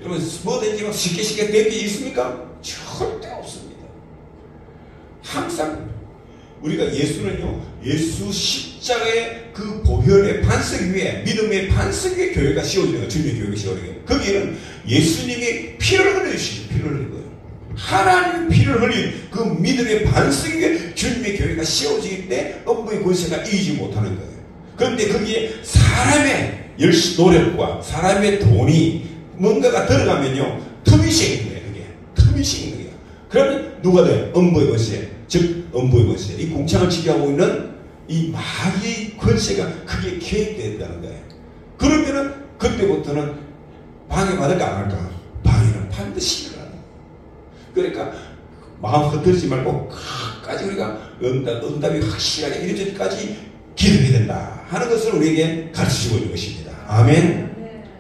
여러분 뭐든지 쉽게 될 게 있습니까? 절대 없습니다. 항상 우리가 예수는요, 예수 십자가의 그 보혈의 반석 위에, 믿음의 반석 위에 교회가 씌워지는 거예요. 주님의 교회가 씌워지는 거예요. 거기에는 예수님이 피를 흘려주시죠. 피를 흘린 거예요. 하나님 피를 흘린 그 믿음의 반석 위에 주님의 교회가 씌워지기 때 엄부의 권세가 이기지 못하는 거예요. 그런데 거기에 사람의 노력과 사람의 돈이 뭔가가 들어가면요, 틈이 생긴 거예요. 그게 틈이 생긴 거예요. 그러면 누가 돼요? 엄부의 권세, 즉 엄부의 권세, 이 공창을 지배하고 있는 이 마귀의 권세가 크게 개입된다는 거예요. 그러면은 그때부터는 방해받을까 안 할까? 방해는 반드시 일어나는 거예요. 그러니까 마음 흩어지지 말고 끝까지 우리가 응답이 확실하게 이루어질 때까지 기도해야 된다 하는 것을 우리에게 가르치고 있는 것입니다. 아멘.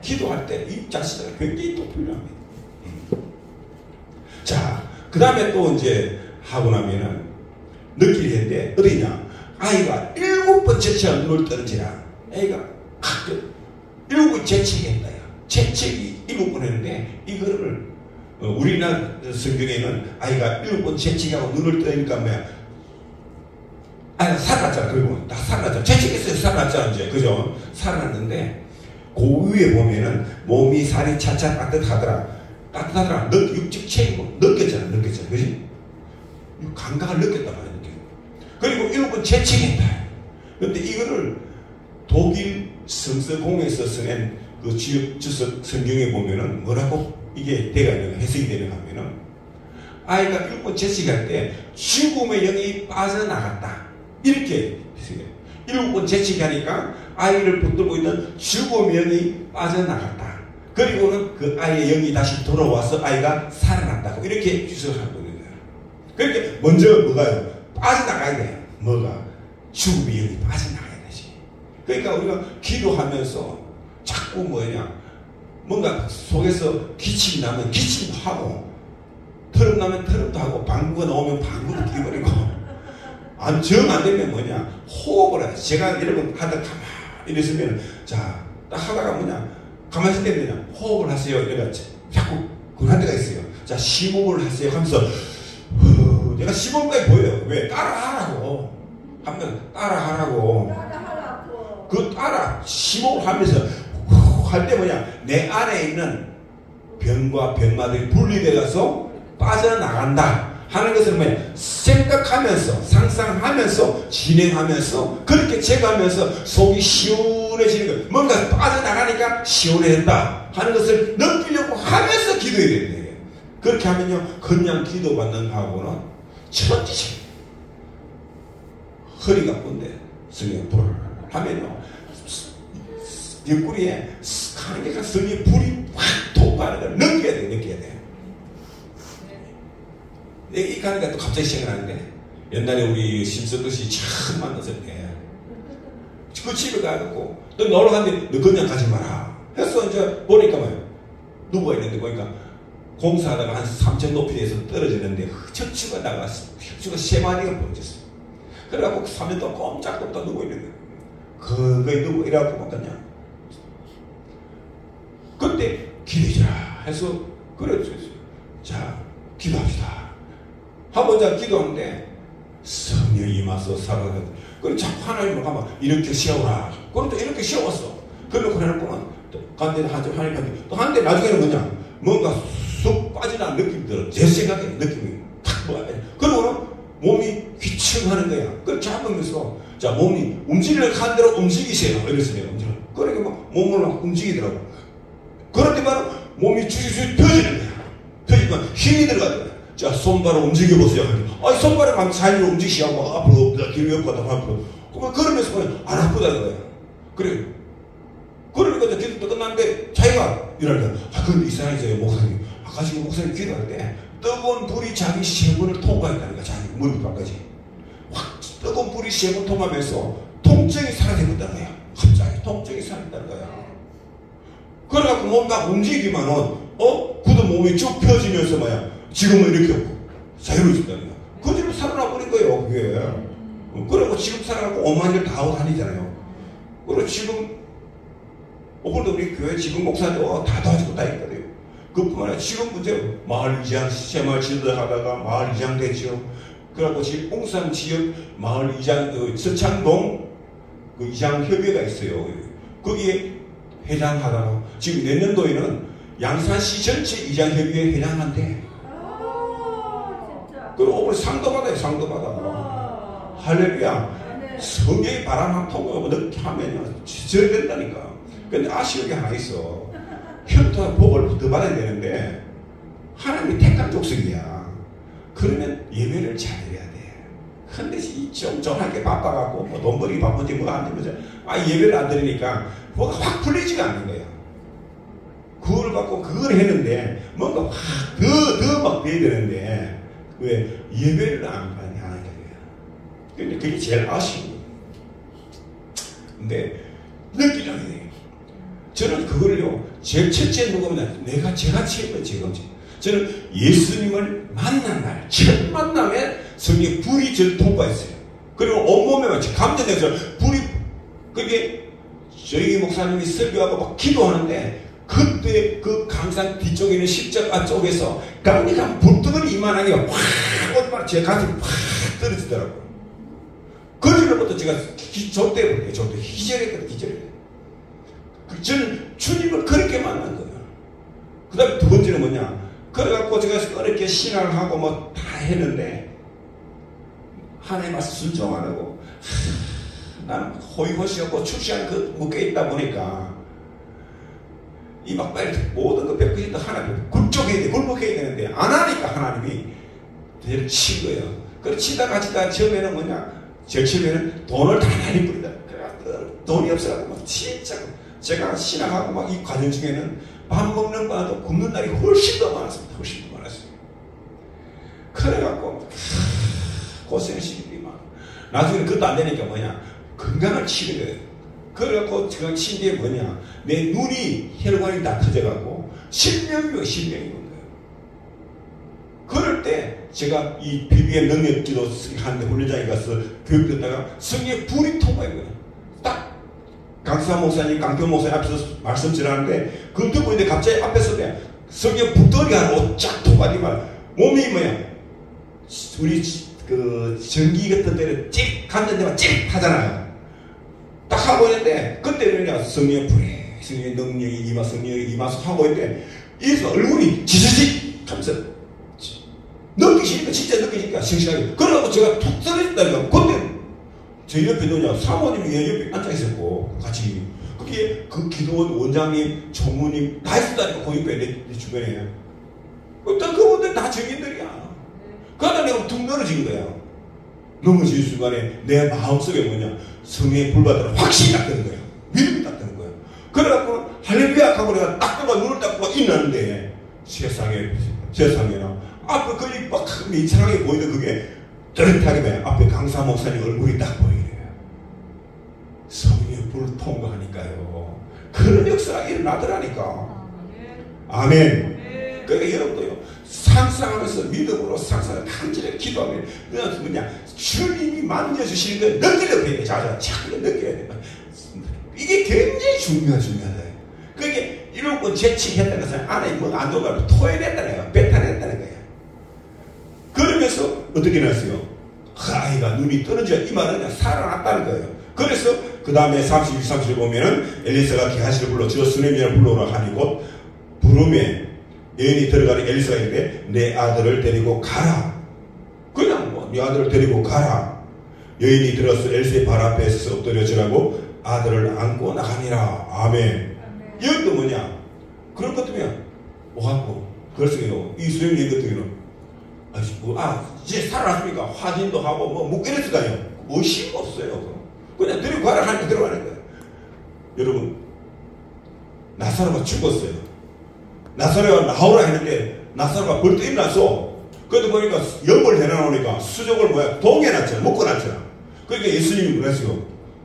기도할 때 이 자세가 굉장히 또 필요합니다. 자, 그 다음에 또 이제 하고 나면은 느끼게 했는데 어디냐? 아이가 7번 재채가 눈을 뜨는지라. 애가 가끔 7번 재채기했다. 재채기 7번 했는데 이거를 우리나라 성경에는 아이가 7번 재채기하고 눈을 뜨니까 뭐야? 아이가 살아났잖아. 그리고 다 살아났잖아. 재채기했어요. 살아났잖아. 이제 그죠? 살아났는데 그 위에 보면은 몸이 살이 차차 따뜻하더라. 육직 체이고 느꼈잖아. 그지? 감각을 느꼈단 말이야. 그리고 7번 재채기했다. 그런데 이거를 독일 성서공에서 써낸 그 주석 성경에 보면은 뭐라고 이게 해석이 되는가 하면은 아이가 7번 재채기할 때 죽음의 영이 빠져나갔다. 이렇게 해석해요. 7번 재채기하니까 아이를 붙들고 있는 죽음의 영이 빠져나갔다. 그리고는 그 아이의 영이 다시 돌아와서 아이가 살아났다고 이렇게 주석하고 있는 거예요. 그러니까 먼저 뭐가요? 빠져나가야 돼요. 뭐가? 죽음의 영이 빠져나가야 되지. 그러니까 우리가 기도하면서 자꾸 뭔가 속에서 기침이 나면 기침도 하고, 터름 나면 터름도 하고, 방구가 나오면 방구도 끼버리고, 정 안 되면 뭐냐, 호흡을 해. 제가 여러분 하다 가만히 이랬으면, 자, 딱 하다가 뭐냐, 가만히 있을 때 뭐냐, 호흡을 하세요. 이래가 자꾸 그런 데가 있어요. 자, 심호흡을 하세요 하면서, 내가 심호흡까지 보여요. 왜? 따라하라고. 한번 따라하라고. 그 심호흡 하면서, 할 때 뭐냐, 내 안에 있는 병과 병마들이 분리되어 가서 빠져나간다 하는 것을 뭐냐, 생각하면서 상상하면서 진행하면서 그렇게 제거하면서 속이 시원해지는 거예요. 뭔가 빠져나가니까 시원해진다 하는 것을 느끼려고 하면서 기도해야 돼요. 그렇게 하면요, 그냥 기도받는 하고는 천지처럼 허리가 꼰대 성령 불 하면요, 옆구리에 강력한 성령의 불이 확 통과하는 걸 느껴야 돼. 이 가니까 또 갑자기 생각나는데, 옛날에 우리 심석도씨 처음 만났을 때, 그 집에 가갖고, 또 놀러 갔는데, 너 그냥 가지 마라. 해서 이제 보니까 뭐예요? 누가 있는데 보니까, 공사하다가 한 3층 높이에서 떨어지는데, 척추가 나갔어. 척추가 3마디가 부러졌어. 그래갖고 3년 동안 꼼짝도 누워 있는 거예요. 그거에 누구 이래갖고 그냥. 그때 기도해주라 해서, 그랬죠. 자, 기도합시다. 한번 자 기도하는데 성령이 임하소 살아가는. 그럼 자꾸 하나님을 가면 이렇게 세우라. 그럼 또 이렇게 세웠어. 그러고 해놓고는 간대 하나님한테 또 한대 나중에는 뭐냐, 뭔가 쑥 빠지라는 느낌이 들어. 제 생각에 느낌이 탁 뭐야. 그러고는 몸이 휘청하는 거야. 그걸 잡으면서 자, 몸이 움직이는 한 대로 움직이세요. 이래서 내가 움직여. 그러니까 막 몸을 막 움직이더라고. 그럴 때만 몸이 주주주 펴지는 거야. 펴지면 힘이 들어가더라. 자, 손발을 움직여보세요. 아니, 손발을 막 자유로 움직이시고, 앞으로, 뒤로, 옆으로, 앞으로. 그러면서 그냥 안 아프다는 거야. 그래. 그러니까 기도 끝났는데, 자기가 이러니까, 근데 이상해져요, 목사님. 아까 지금 목사님 기도할 때, 뜨거운 불이 자기 세분을 통과했다는 거야, 자기 무릎까지. 확, 뜨거운 불이 세분 통과하면서, 통증이 사라져버렸다는 거야. 갑자기 통증이 사라졌다는 거야. 그래갖고 몸 막 움직이면은, 굳은 몸이 쭉 펴지면서 뭐야. 지금은 이렇게 없고 자유로워졌다는 거야. 그대로 살아나버린 거예요, 그게. 그리고 지금 살아가고 오만 일 다 하고 다니잖아요. 그리고 지금, 오늘도 우리 교회 지금 목사님 다 도와주고 다니거든요. 그뿐만 아니라 지금 문제 마을 이장, 새마을 지도하다가 마을 이장 됐죠. 그래갖고 지금 옹산 지역 마을 이장, 서창동 그 이장 협의회가 있어요. 거기에 회장하다가 지금 내년도에는 양산시 전체 이장 협의회 회장한테. 그리고 오늘 상도 받아요, 상도 받아. 할렐루야. 성경의 바람 한 통을 넣게 하면 지져야 된다니까. 근데 아쉬운 게 하나 있어. 현토와 복을 더 받아야 되는데, 하나님이 택한 족속이야. 그러면 예배를 잘해야 돼. 근데 좀 정하게 바빠갖고, 뭐 돈 벌기 바쁜지 뭐가 안 되면서, 예배를 안 드리니까, 뭐가 확 풀리지가 않는 거야. 그걸 갖고 그걸 했는데, 뭔가 확 더 막 돼야 되는데, 왜 예배를 안 많이 하는 거예요. 근데 그게 제일 아쉬운 거예요. 근데 느끼는 거예요. 저는 그걸요, 제 첫째 누구면 제가 체험한 제거지. 저는 예수님을 만난 날, 첫 만남에 성령의 불이 저를 통과했어요. 그리고 온몸에 감전돼서 불이, 그게 저희 목사님이 설교하고 막 기도하는데, 그때 그 강산 뒤쪽에 있는 십자가 쪽에서 강력한 불덩어리 이만하게 확 제 가슴이 확 떨어지더라고요. 그전부터 제가 족대버려요. 족대 기절했거든요. 기절했어요. 저는 주님을 그렇게 만난 거예요. 그 다음에 두 번째는 뭐냐, 그래갖고 제가 그렇게 신앙을 하고 뭐 다 했는데 하나님 말씀 순종 안 하고 나는 호의호시하고 출시한 그 묶여있다 보니까 이 막 빨리 모든 거 베풀다 하나님 굴족해야 돼, 굴복해야 되는데 안 하니까 하나님이 대를 친 거예요. 그래 치다가 처음에는 뭐냐, 제일 처음에는 돈을 다 많이 뿌리다. 그래 돈이 없어가지고 막 진짜 제가 신앙하고 막 이 과정 중에는 밥 먹는 거보다 굶는 날이 훨씬 더 많았습니다. 훨씬 더 많았어요. 그래갖고 고생을 시키더만 나중에 그것도 안 되니까 뭐냐, 건강을 치료해요. 그래갖고 제가 친 게 뭐냐, 내 눈이 혈관이 다 터져갖고 실명이 온 거예요. 그럴 때 제가 이 PBM 능력기도 하는데 훈련장에 가서 교육됐다가 성령의 불이 통과한 거예요. 딱 강사 목사님, 강표 목사님 앞에서 말씀 전하는데 그걸 듣고 있는데 갑자기 앞에서 성령 불덩이가 하나 쫙 통과하니까 몸이 뭐야? 우리 그 전기 같은 데를 찍 간는 데만 찍 하잖아요. 딱 하고 있는데 그때 그냥 성령의 불이, 성령의 능력이 임하, 성령의 임하서 하고 있는데 이래서 얼굴이 지지직 하면서 느끼시니까, 진짜 느끼니까 싱싱하게. 그래갖고 제가 툭 떨어졌다니까. 근데 제 옆에 누구냐, 사모님이 옆에 앉아있었고 같이 그게 그 기도원 원장님, 총무님 다 있었다니까. 그 옆에 내 주변에 어떤 그분들 다 정인들이야. 그러다 내가 툭 넘어진 거야. 넘어진 순간에 내 마음속에 뭐냐, 성령의 불받으라 확신이 딱 드는 거야. 믿음이 딱 드는 거야. 그래갖고 할렐루야 하고 내가 딱 들어가 눈을 딱 있는데 세상에나 앞에 그리 막 이상하게 보이는 그게 뚜렷하게 돼. 앞에 강사 목사님 얼굴이 딱 보이네요. 성령의 불을 통과하니까요. 그런 역사가 일어나더라니까. 아멘. 그러니까 여러분도요, 상상하면서 믿음으로 상상을 간절히 기도하면 그냥 뭐냐, 주님이 만져주시는 걸 느끼려고 해야 돼. 자꾸 느껴야 돼. 이게 굉장히 중요하다. 그게 이러고 재치했다는 것은 안에 뭐 안 들어가고 토해냈다는 거야. 뱉어냈다는 거야. 그러면서 어떻게 났어요? 아이가 눈이 떨어져. 이 말은 그냥 살아났다는 거예요. 그래서 그 다음에 32, 37 보면은 엘리사가 게하시를 불러 저 수넴이라 불러오라 하니 곧 부름에 여인이 들어가는 엘리사가 있는데 내 아들을 데리고 가라. 그냥 뭐 네 아들을 데리고 가라. 여인이 들어서 엘리사의 발 앞에 서서 엎드려 절하고 아들을 안고 나가니라. 아멘. 여기도 뭐냐, 그런 것들이면 뭐하고 그래서 이 수행님 같은 경우는 이제 살아났으니까 화진도 하고 뭐 이랬을까요? 의심 없어요. 그냥 데리고 가라 하니까 들어가는 거예요. 여러분, 나사로가 죽었어요. 나사로가 나오라 했는데 나사로가 벌떡 일어났어. 그래도 보니까 염을 해놔놓으니까 수족을 동해놨잖아. 묶어놨잖아. 그러니까 예수님이 그랬어요.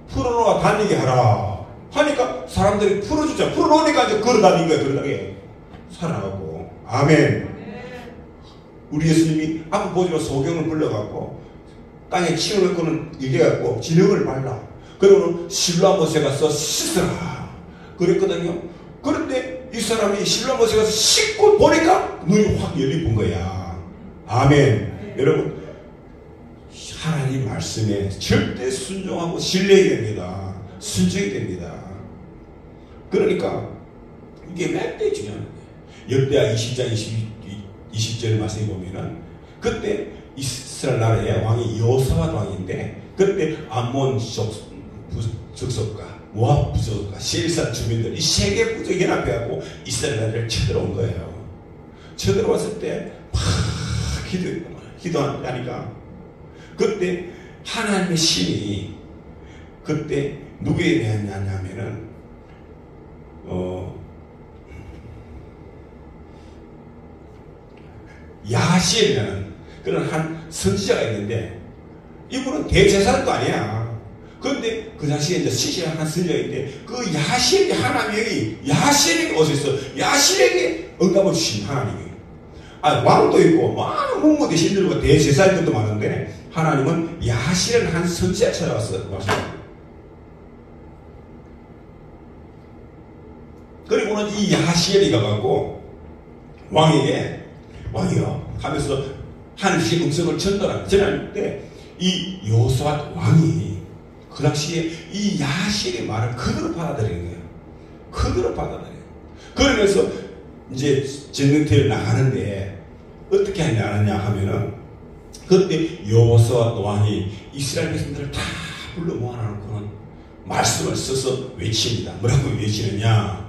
풀어놓아 다니게 하라 하니까 사람들이 풀어주자. 풀어놓으니까 이제 걸어다닌 거야. 걸어다니게 살아나고. 아멘. 우리 예수님이 앞을 보지만 소경을 불러갖고 땅에 침을 뱉고는 얘기해갖고 진흙을 발라. 그러고는 실로암못에 가서 씻으라 그랬거든요. 그런데 이 사람이 실로암못에 가서 씻고 보니까 눈이 확 열리본 거야. 아멘. 여러분, 하나님 말씀에 절대 순종하고 신뢰해야 됩니다. 순종이 됩니다. 그러니까 이게 굉장히 중요한 거예요. 역대하 20장 20절 말씀에 보면은 그때 이스라엘 나라의 왕이 여호사밧 왕인데 그때 암몬 적석과 모압 부족과 세일산 주민들 이 세 개 부족이 연합해갖고 이스라엘 나라를 쳐들어온 거예요. 쳐들어왔을 때 막 기도하니까 그때 하나님의 신이 그때 누구에 대하냐면은 야시엘이라는 그런 한 선지자가 있는데 이분은 대제사장도 아니야. 그런데 그 당시에 이제 시시한 한 선지자가 있는데 그 야시엘이 하나님이 야시엘에게 오셔서 야시엘에게 응답을 주신 하나님이 왕도 있고 많은 문무 대신들과 대제사장들도 많은데 하나님은 야시엘 한 선지자 찾아왔어. 그리고는 이 야시엘이 가갖고 왕이요 하면서 하늘의 음성을 전할 때 이 여호사밧 왕이 그 당시에 이 야시엘의 말을 그대로 받아들이는 거예요. 그대로 받아들여요. 그러면서 이제 전쟁터에 나가는데 어떻게 하냐 하면은 그때 여호사밧 왕이 이스라엘 백성들을 다 불러 모아놓고는 말씀을 써서 외칩니다. 뭐라고 외치느냐?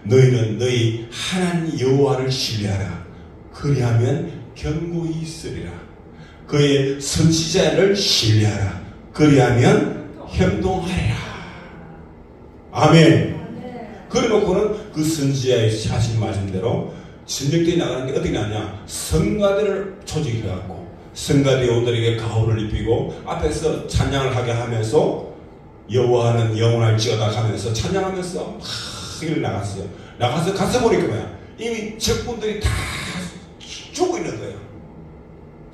너희는 너희 하나님 여호와를 신뢰하라. 그리하면 견고히 있으리라. 그의 선지자를 신뢰하라. 그리하면 형통하리라. 아멘. 그래놓고는 그 선지자의 하신 말씀대로 전쟁터에 나가는데 어떻게 나냐? 성가대를 조직해갖고 성가대 요들에게 가호를 입히고 앞에서 찬양을 하게 하면서 여호와는 영원할지어다 하면서 찬양하면서 막 이렇게 나갔어요. 나가서 가서 보니까 뭐야? 이미 적군들이 다 죽고 있는 거예요.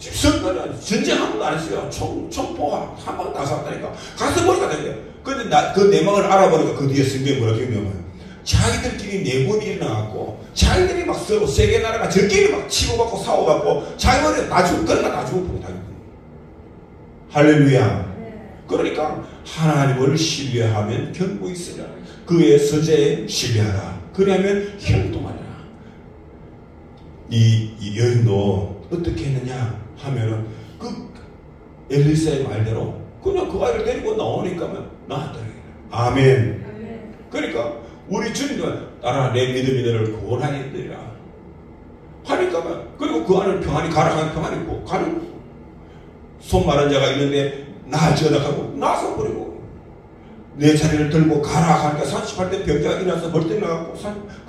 선거는 전쟁 한 번도 안 했어요. 총포가 한 번도 안 쐈다니까. 가서 보니까 되죠. 근데 그 내막을 알아보니까 그 뒤에 성경이 뭐라 기억나면 자기들끼리 내분이 일어나갖고 자기들이 막 서로 세계 나라가 저끼리 막 치고받고 싸워갖고 자기들이 다 죽고 그러니까 다 죽어버려. 할렐루야. 그러니까 하나님을 신뢰하면 견고 있으라. 그의 서재에 신뢰하라. 그러면 형통하리라. 이 여인도 어떻게 했느냐 하면은 그 엘리사의 말대로 그냥 그 아이를 데리고 나오니까 나왔더라. 아멘. 그러니까 우리 주님도 따라 내 믿음이 너를 구원하게 되리라 하니까 그리고 그 안을 평안히 가라 하면 평안히 있고 가는 손 마른 자가 있는데 나아지어다 하고 나서 버리고 내 자리를 들고 가라 하니까 38대 병자가 일어나서 벌떡 나가고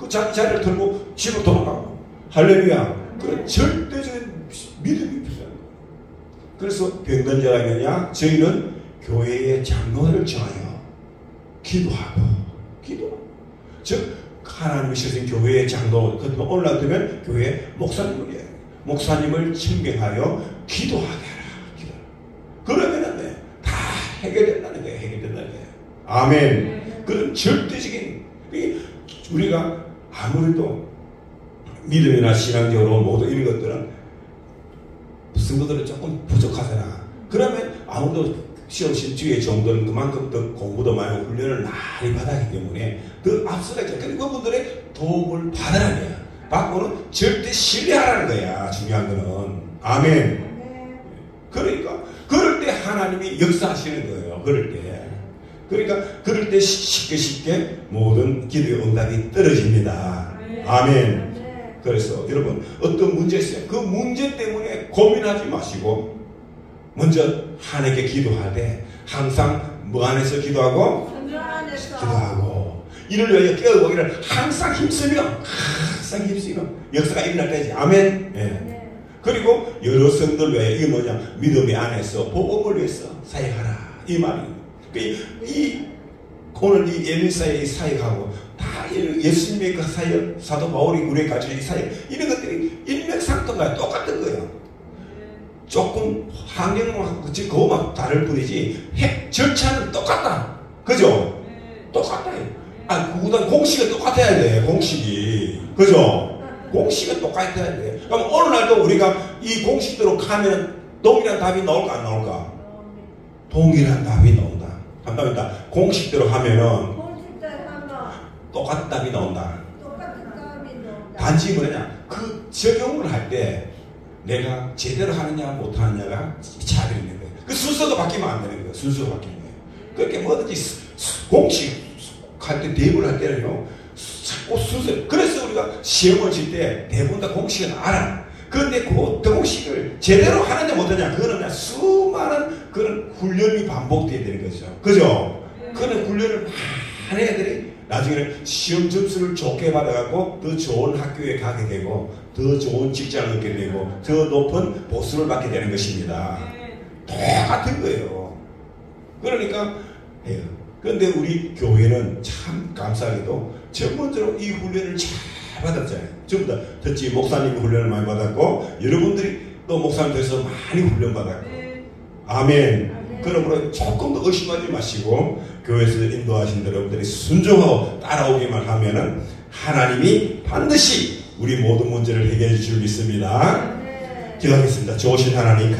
그 자기 자리를 들고 집으로 돌아가고 할렐루야. 그런 절대적인 믿음이 필요한 거예요. 그래서 병든 자가 있느냐 저희는 교회의 장로를 정하여 기도하고 즉 하나님이 세신 교회의 장로 그것만 올라가면 교회 목사님을 침명하여 기도하게 하라. 그러면은 다 해결된다는 거예요. 해결된다는 거예요. 아멘. 그런 절대적인 우리가 아무래도 믿음이나 신앙적으로 모두 이런 것들은 성도들은 조금 부족하잖아. 그러면 아무도 시험 신주의 정도는 그만큼 더 공부도 많이 하고 훈련을 많이 받았기 때문에 더 앞서가죠. 그리고 그분들의 도움을 받으라는 거야. 받고는 절대 신뢰하라는 거야. 중요한 거는. 아멘. 그러니까 그럴 때 하나님이 역사하시는 거예요. 그럴 때. 그러니까 그럴 때 쉽게 모든 기도의 응답이 떨어집니다. 아멘. 그래서 여러분 어떤 문제 있어요. 그 문제 때문에 고민하지 마시고 먼저 하나님께 기도할 때 항상 뭐 안에서 기도하고 기도하고 이를 위하여 깨어보기를 항상 힘쓰며 역사가 일어날 때지. 아멘. 예. 그리고 여러 성들 위하여 이게 뭐냐 믿음의 안에서 복음을 위해서 사역하라 이 말이에요. 오늘 이 엘리사의 사역하고 다 예수님의 그 사역 사도 바울이 우리에게 가르친 이 사역 이런 것들이 일맥상통과 똑같은 거예요. 조금 환경만 그거만 다를 뿐이지 절차는 똑같다. 그죠? 똑같다. 그보다 공식은 똑같아야 돼. 공식이. 그죠? 공식은 똑같아야 돼. 그럼 어느 날도 우리가 이 공식대로 가면 동일한 답이 나올까 안 나올까? 동일한 답이 나온다. 감사합니다. 공식대로 하면은 똑같은 답이 나온다. 단지 뭐냐? 그 적용을 할 때 내가 제대로 하느냐 못하느냐가 차별이 있는 거예요. 그 순서가 바뀌면 안 되는 거예요. 순서가 바뀌는 거예요. 그렇게 뭐든지 공식 할 때 대부를 할 때는요. 자꾸 순서. 그래서 우리가 시험을 칠 때 대부분 다 공식은 알아. 그런데 그 공식을 제대로 하느냐 못하느냐 그거는 그냥 수많은 그런 훈련이 반복돼야 되는 거죠. 그죠? 그런 훈련을 많은 애들이 나중에는 시험 점수를 좋게 받아갖고 더 좋은 학교에 가게 되고 더 좋은 직장을 얻게 되고 더 높은 보수를 받게 되는 것입니다. 똑같은 거예요. 그러니까 그런데 우리 교회는 참 감사하게도 전문적으로 이 훈련을 잘 받았잖아요. 전부 다 특히 목사님이 훈련을 많이 받았고 여러분들이 또 목사님 돼서 많이 훈련 받았고 아멘. 그러므로 조금 더 의심하지 마시고 교회에서 인도하신 여러분들이 순종하고 따라오기만 하면은 하나님이 반드시 우리 모든 문제를 해결해 줄 줄 믿습니다. 기도하겠습니다. 좋으신 하나님